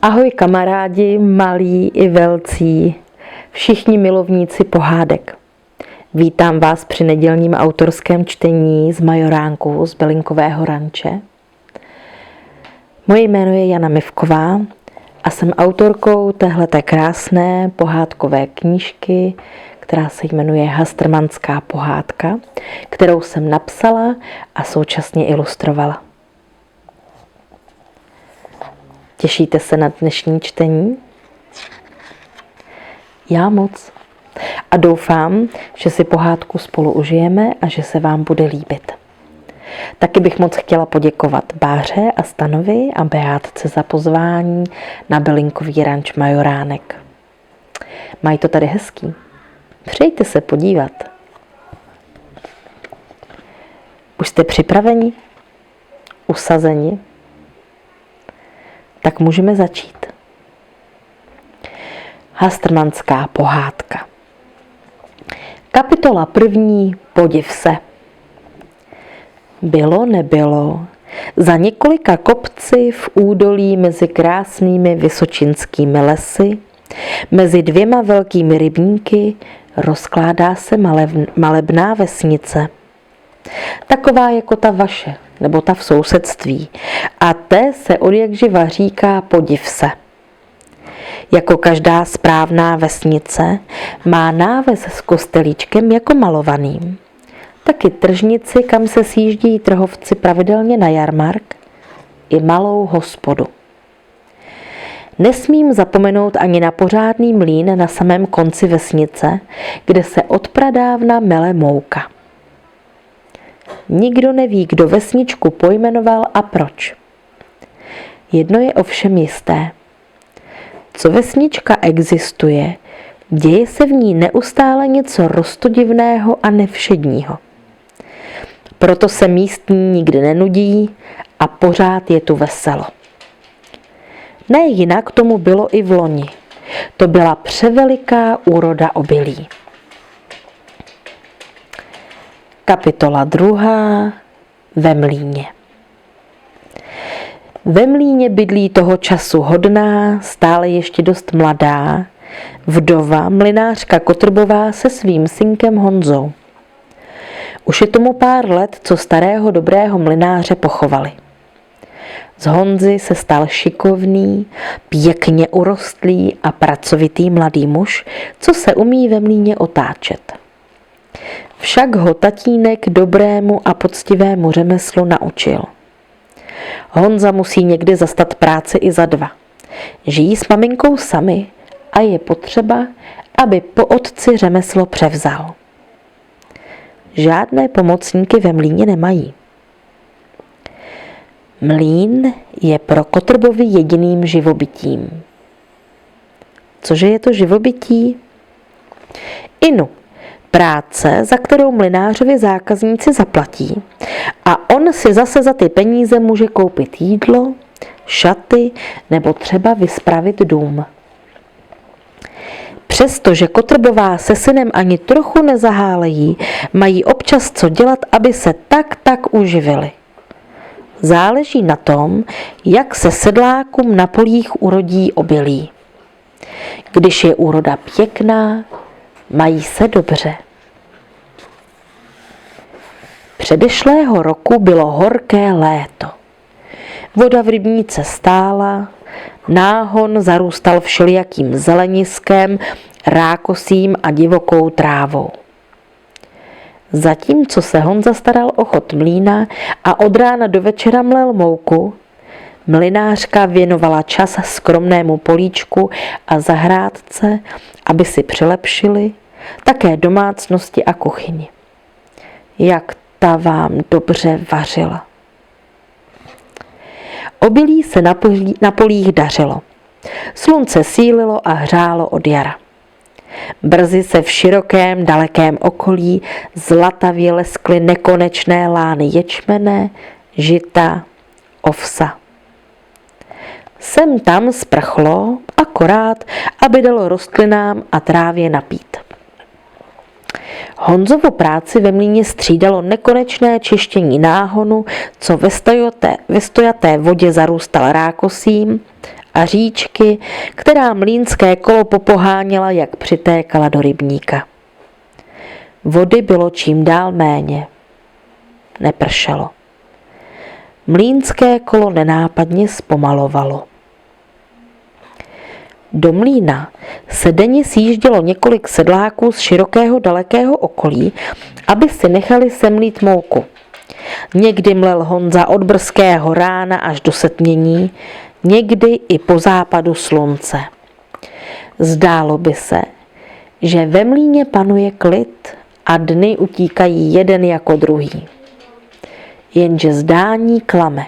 Ahoj kamarádi, malí i velcí, všichni milovníci pohádek. Vítám vás při nedělním autorském čtení z Majoránku z Belinkového ranče. Moje jméno je Jana Mivková a jsem autorkou téhleté krásné pohádkové knížky, která se jmenuje Hastrmanská pohádka, kterou jsem napsala a současně ilustrovala. Těšíte se na dnešní čtení? Já moc. A doufám, že si pohádku spolu užijeme a že se vám bude líbit. Taky bych moc chtěla poděkovat Báře a Stanovi a Beátce za pozvání na Belinkový ranč Majoránek. Mají to tady hezký. Přijďte se podívat. Už jste připraveni? Usazeni? Tak můžeme začít. Hastrmanská pohádka. Kapitola 1. Podiv se. Bylo, nebylo. Za několika kopci v údolí mezi krásnými vysočinskými lesy, mezi 2 velkými rybníky, rozkládá se malebná vesnice. Taková jako ta vaše, nebo ta v sousedství. A té se odjakživa říká Podiv se. Jako každá správná vesnice má náves s kostelíčkem jako malovaným. Taky tržnici, kam se sjíždí trhovci pravidelně na jarmark, i malou hospodu. Nesmím zapomenout ani na pořádný mlýn na samém konci vesnice, kde se odpradávna mele mouka. Nikdo neví, kdo vesničku pojmenoval a proč. Jedno je ovšem jisté. Co vesnička existuje, děje se v ní neustále něco roztodivného a nevšedního. Proto se místní nikdy nenudí a pořád je tu veselo. Ne jinak tomu bylo i v loni. To byla převeliká úroda obilí. Kapitola 2. Ve mlýně. Ve mlýně bydlí toho času hodná, stále ještě dost mladá, vdova mlynářka Kotrbová se svým synkem Honzou. Už je tomu pár let, co starého dobrého mlynáře pochovali. Z Honzy se stal šikovný, pěkně urostlý a pracovitý mladý muž, co se umí ve mlýně otáčet. Však ho tatínek dobrému a poctivému řemeslu naučil. Honza musí někdy zastat práci i za 2. Žijí s maminkou sami a je potřeba, aby po otci řemeslo převzal. Žádné pomocníky ve mlýně nemají. Mlýn je pro Kotrbovi jediným živobytím. Cože je to živobytí? Inu, práce, za kterou mlynářovi zákazníci zaplatí a on si zase za ty peníze může koupit jídlo, šaty nebo třeba vyspravit dům. Přestože Kotrbová se synem ani trochu nezahálejí, mají občas co dělat, aby se tak uživili. Záleží na tom, jak se sedlákům na polích urodí obilí. Když je úroda pěkná, mají se dobře. Předešlého roku bylo horké léto. Voda v rybníce stála, náhon zarůstal všelijakým zeleniskem, rákosím a divokou trávou. Zatímco se Honza staral o chod mlýna a od rána do večera mlel mouku, mlynářka věnovala čas skromnému políčku a zahrádce, aby si přilepšili, také domácnosti a kuchyni. Jak ta vám dobře vařila. Obilí se na polích dařilo. Slunce sílilo a hřálo od jara. Brzy se v širokém, dalekém okolí zlatavě leskly nekonečné lány ječmene, žita, ovsa. Sem tam sprchlo, akorát, aby dalo rostlinám a trávě napít. Honzovu práci ve mlýně střídalo nekonečné čištění náhonu, co ve stojaté vodě zarůstal rákosím, a říčky, která mlýnské kolo popoháněla, jak přitékala do rybníka. Vody bylo čím dál méně. Nepršelo. Mlýnské kolo nenápadně zpomalovalo. Do mlýna se denně sjíždělo několik sedláků z širokého dalekého okolí, aby si nechali semlít mouku. Někdy mlel Honza od brzkého rána až do setmění, někdy i po západu slunce. Zdálo by se, že ve mlýně panuje klid a dny utíkají jeden jako druhý. Jenže zdání klame.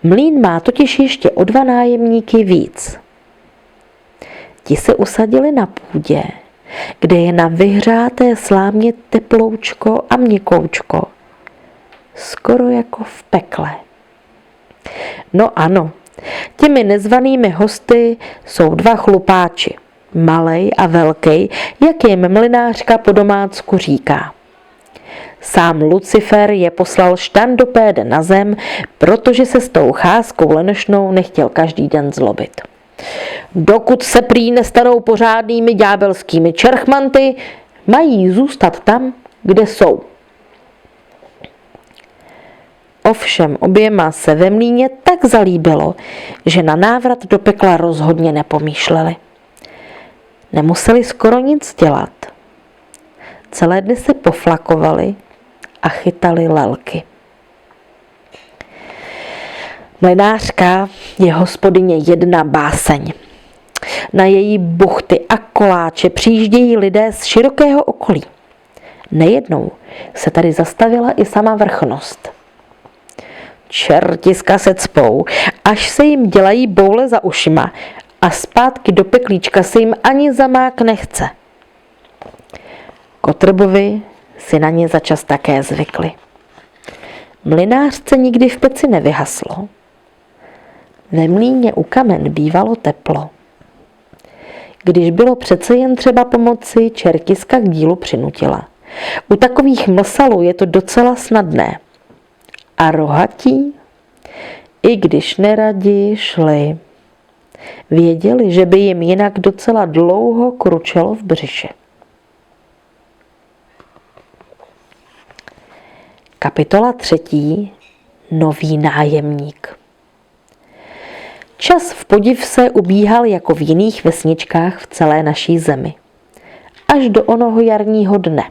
Mlýn má totiž ještě o 2 nájemníky víc. Ti se usadili na půdě, kde je na vyhřáté slámě teploučko a měkoučko. Skoro jako v pekle. No ano, těmi nezvanými hosty jsou 2 chlupáči, malej a velkej, jak jim mlynářka po domácku říká. Sám Lucifer je poslal štandopéde na zem, protože se s tou cházkou lenošnou nechtěl každý den zlobit. Dokud se prý nestanou pořádnými ďábelskými čerchmanty, mají zůstat tam, kde jsou. Ovšem oběma se ve mlýně tak zalíbilo, že na návrat do pekla rozhodně nepomýšleli. Nemuseli skoro nic dělat. Celé dny se poflakovali a chytali lelky. Mlynářka je hospodyně jedna báseň. Na její buchty a koláče přijíždějí lidé z širokého okolí. Nejednou se tady zastavila i sama vrchnost. Čertiska se cpou, až se jim dělají boule za ušima a zpátky do peklíčka se jim ani zamák nechce. Kotrbovi si na ně začas také zvykli. Mlynářce nikdy v peci nevyhaslo. Ve mlýně u kamen bývalo teplo. Když bylo přece jen třeba pomoci, čertiska k dílu přinutila. U takových mlsalů je to docela snadné. A rohatí, i když neradi šli, věděli, že by jim jinak docela dlouho kručelo v břiše. Kapitola 3. Nový nájemník. Čas v podiv se ubíhal jako v jiných vesničkách v celé naší zemi. Až do onoho jarního dne.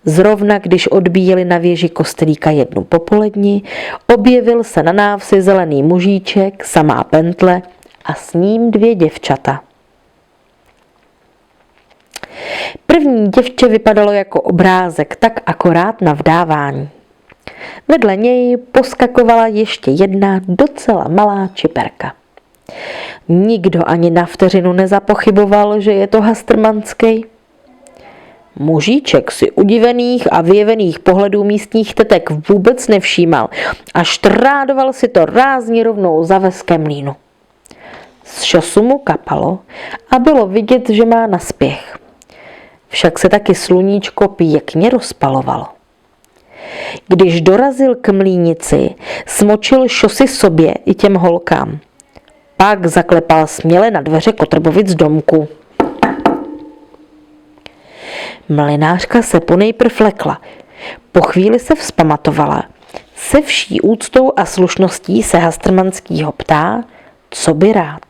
Zrovna když odbíjeli na věži kostelíka 1 popoledni, objevil se na návsi zelený mužíček, samá pentle a s ním 2 děvčata. První děvče vypadalo jako obrázek, tak akorát na vdávání. Vedle něj poskakovala ještě jedna docela malá čiperka. Nikdo ani na vteřinu nezapochyboval, že je to Hastrmanský. Mužíček si udivených a vyjevených pohledů místních tetek vůbec nevšímal a štrádoval si to rázně rovnou za veskem mlýnu. Z šosu mu kapalo a bylo vidět, že má naspěch. Však se taky sluníčko pěkně rozpalovalo. Když dorazil k mlýnici, smočil šosy sobě i těm holkám. Pak zaklepal směle na dveře Kotrbovic domku. Mlynářka se ponejprv flekla. Po chvíli se vzpamatovala. Se vší úctou a slušností se Hastrmanskýho ptá, co by rád.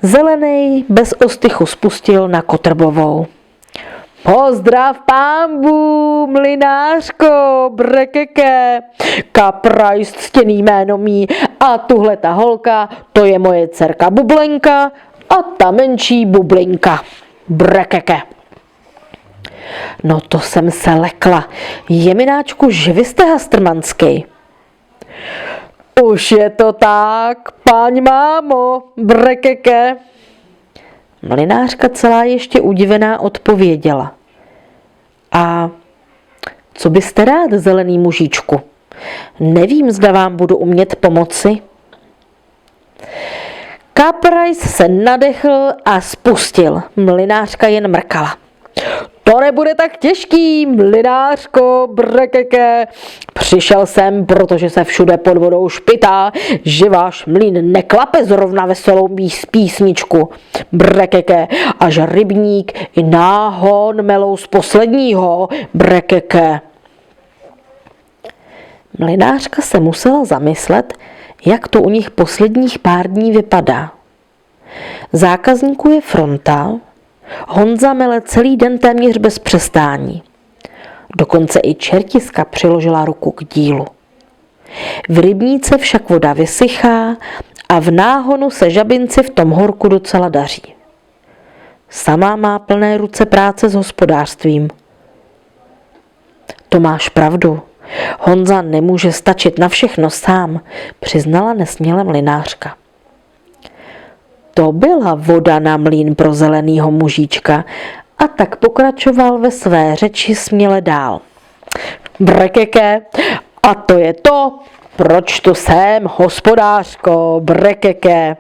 Zelenej bez ostychu spustil na Kotrbovou. Pozdrav pánbu, mlynářko, brekeke, kaprajst ctěný jméno mý a tuhle ta holka, to je moje dcerka Bublenka a ta menší Bublinka, brekeke. No to jsem se lekla. Jemináčku, že vy jste Hastrmanský? Už je to tak, páň mámo, brekeke. Mlynářka celá ještě udivená odpověděla. A co byste rád, zelený mužíčku? Nevím, zda vám budu umět pomoci. Kaprajs se nadechl a spustil. Mlynářka jen mrkala. To nebude tak těžký, mlynářko, brekeke. Přišel jsem, protože se všude pod vodou špitá, že váš mlýn neklape zrovna veselou písničku. Brekeke, až rybník i náhon melou z posledního, brekeke. Mlynářka se musela zamyslet, jak to u nich posledních pár dní vypadá. Zákazníků je fronta, Honza mele celý den téměř bez přestání. Dokonce i čertiska přiložila ruku k dílu. V rybníce však voda vysychá a v náhonu se žabinci v tom horku docela daří. Sama má plné ruce práce s hospodářstvím. To máš pravdu. Honza nemůže stačit na všechno sám, přiznala nesměle mlynářka. To byla voda na mlýn pro zelenýho mužíčka a tak pokračoval ve své řeči směle dál. Brekeke, a to je to, proč tu jsem, hospodářko, brekeke.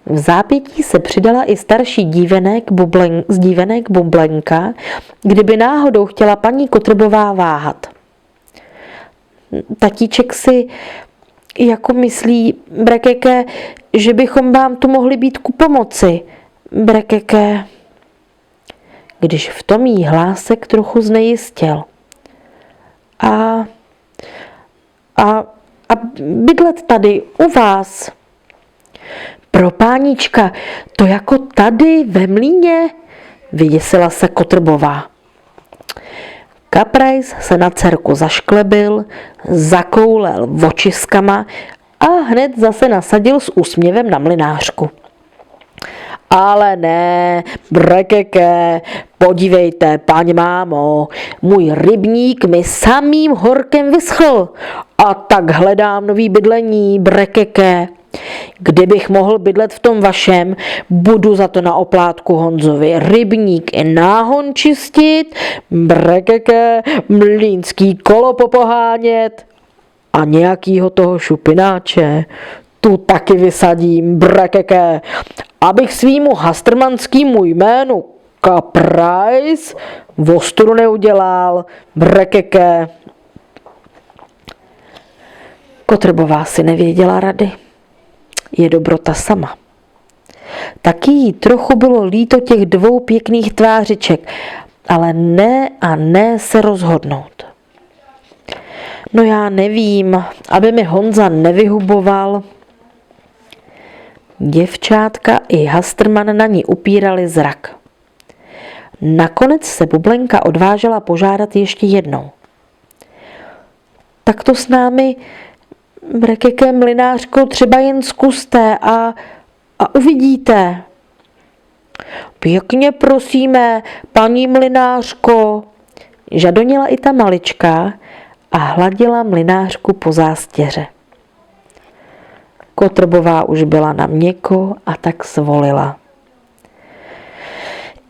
V zápětí se přidala i starší dívenek Bublenka, kdyby náhodou chtěla paní Kotrbová váhat. Tatíček si jako myslí, brekeke, že bychom vám tu mohli být ku pomoci, brekeke. Když v tom jí hlásek trochu znejistil. A bydlet tady u vás. Pro pánička, to jako tady ve mlýně, vyděsila se Kotrbová. Kaprais se na dcerku zašklebil, zakoulel očiskama a hned zase nasadil s úsměvem na mlynářku. Ale ne, brekeke, podívejte, paní mámo, můj rybník mi samým horkem vyschl a tak hledám nový bydlení, brekeke. Kdybych mohl bydlet v tom vašem, budu za to na oplátku Honzovi rybník i náhon čistit, brekeke, mlýnský kolo popohánět a nějakýho toho šupináče tu taky vysadím, brekeke, abych svýmu hastrmanskýmu jménu Kaprais ostudu neudělal, brekeke. Kotrbová si nevěděla rady. Je dobrota sama. Taky jí trochu bylo líto těch dvou pěkných tvářiček, ale ne se rozhodnout. No já nevím, aby mi Honza nevyhuboval. Děvčátka i Hastrman na ní upírali zrak. Nakonec se Bublenka odvážela požádat ještě jednou. Tak to s námi, brekeke, mlynářko, třeba jen zkuste a uvidíte. Pěkně prosíme, paní mlynářko, žadonila i ta malička a hladila mlynářku po zástěře. Kotrbová už byla na měko a tak svolila.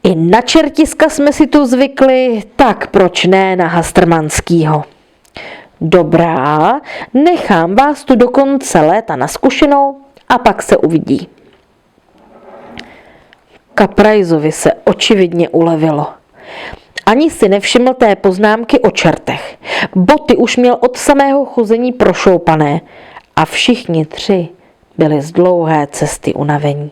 I na čertiska jsme si tu zvykli, tak proč ne na Hastrmanskýho? Dobrá, nechám vás tu do konce léta na zkušenou a pak se uvidí. Kaprajzovi se očividně ulevilo. Ani si nevšiml té poznámky o čertech. Boty už měl od samého chození prošoupané a všichni tři byli z dlouhé cesty unavení.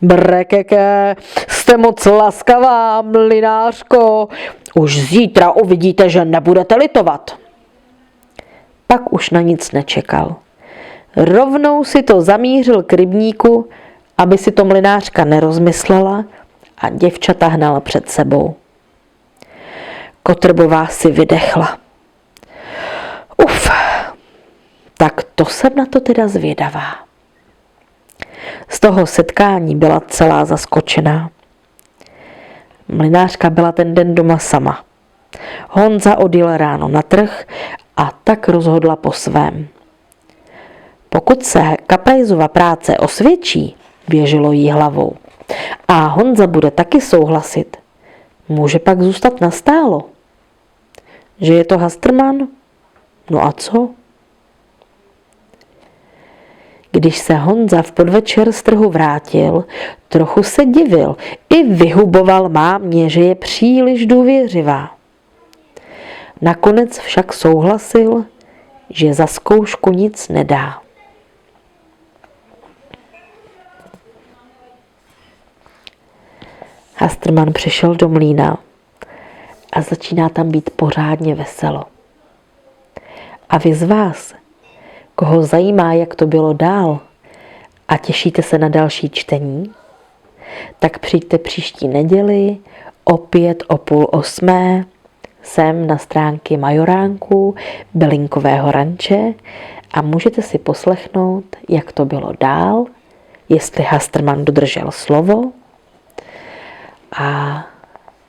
Brekeke, jste moc laskavá, mlynářko. Už zítra uvidíte, že nebudete litovat. Pak už na nic nečekal. Rovnou si to zamířil k rybníku, aby si to mlynářka nerozmyslela a děvčata hnala před sebou. Kotrbová si vydechla. Uf, tak to jsem na to teda zvědavá. Z toho setkání byla celá zaskočená. Mlynářka byla ten den doma sama. Honza odjel ráno na trh a tak rozhodla po svém. Pokud se Kaprajzova práce osvědčí, běželo jí hlavou, a Honza bude taky souhlasit, může pak zůstat nastálo. Že je to Hastrman? No a co? Když se Honza v podvečer z trhu vrátil, trochu se divil i vyhuboval mámě, že je příliš důvěřivá. Nakonec však souhlasil, že za zkoušku nic nedá. Hastrman přišel do mlýna a začíná tam být pořádně veselo. A vy z vás, koho zajímá, jak to bylo dál a těšíte se na další čtení, tak přijďte příští neděli opět o 7:30 sem na stránky Majoránku Bylinkového ranče a můžete si poslechnout, jak to bylo dál, jestli Hastrman dodržel slovo a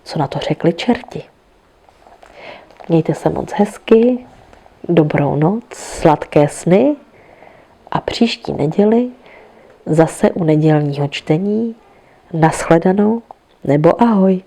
co na to řekli čerti. Mějte se moc hezky, dobrou noc, sladké sny a příští neděli zase u nedělního čtení. Nashledanou nebo ahoj.